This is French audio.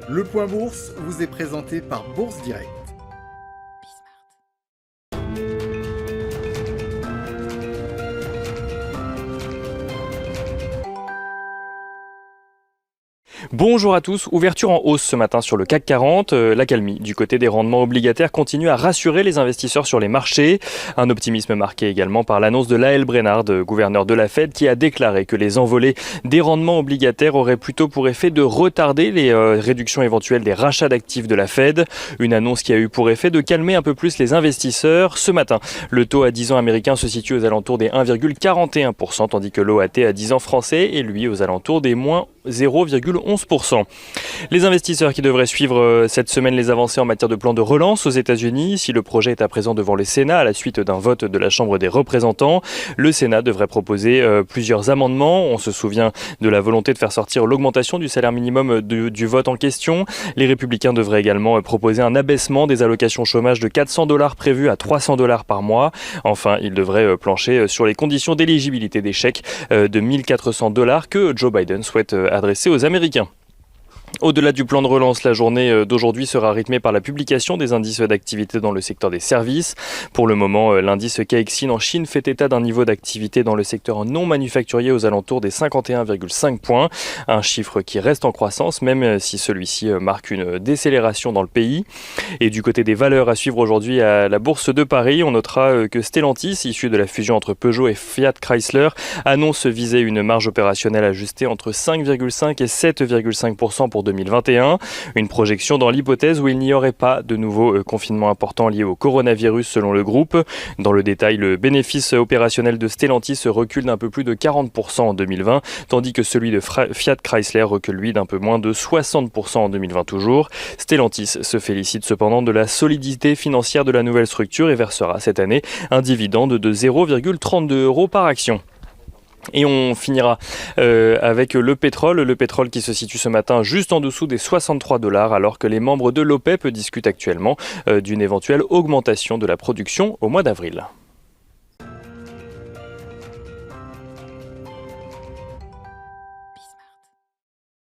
Le Point Bourse vous est présenté par Bourse Direct. Bonjour à tous, ouverture en hausse ce matin sur le CAC 40. L'accalmie du côté des rendements obligataires continue à rassurer les investisseurs sur les marchés. Un optimisme marqué également par l'annonce de Lael Brainard, gouverneur de la Fed, qui a déclaré que les envolées des rendements obligataires auraient plutôt pour effet de retarder les réductions éventuelles des rachats d'actifs de la Fed. Une annonce qui a eu pour effet de calmer un peu plus les investisseurs. Ce matin, le taux à 10 ans américain se situe aux alentours des 1,41%, tandis que l'OAT à 10 ans français est lui aux alentours des moins 0,11%. Les investisseurs qui devraient suivre cette semaine les avancées en matière de plan de relance aux États-Unis. Si le projet est à présent devant le Sénat à la suite d'un vote de la Chambre des représentants, le Sénat devrait proposer plusieurs amendements. On se souvient de la volonté de faire sortir l'augmentation du salaire minimum du vote en question. Les Républicains devraient également proposer un abaissement des allocations chômage de $400 prévues à $300 par mois. Enfin, ils devraient plancher sur les conditions d'éligibilité des chèques de $1 400 que Joe Biden souhaite adresser aux Américains. Au-delà du plan de relance, la journée d'aujourd'hui sera rythmée par la publication des indices d'activité dans le secteur des services. Pour le moment, l'indice Caixin en Chine fait état d'un niveau d'activité dans le secteur non manufacturier aux alentours des 51,5 points. Un chiffre qui reste en croissance, même si celui-ci marque une décélération dans le pays. Et du côté des valeurs à suivre aujourd'hui à la Bourse de Paris, on notera que Stellantis, issu de la fusion entre Peugeot et Fiat Chrysler, annonce viser une marge opérationnelle ajustée entre 5,5 et 7,5% pour 2021. Une projection dans l'hypothèse où il n'y aurait pas de nouveau confinement important lié au coronavirus selon le groupe. Dans le détail, le bénéfice opérationnel de Stellantis recule d'un peu plus de 40% en 2020, tandis que celui de Fiat Chrysler recule lui d'un peu moins de 60% en 2020 toujours. Stellantis se félicite cependant de la solidité financière de la nouvelle structure et versera cette année un dividende de 0,32 € par action. Et on finira avec le pétrole qui se situe ce matin juste en dessous des $63, alors que les membres de l'OPEP discutent actuellement d'une éventuelle augmentation de la production au mois d'avril.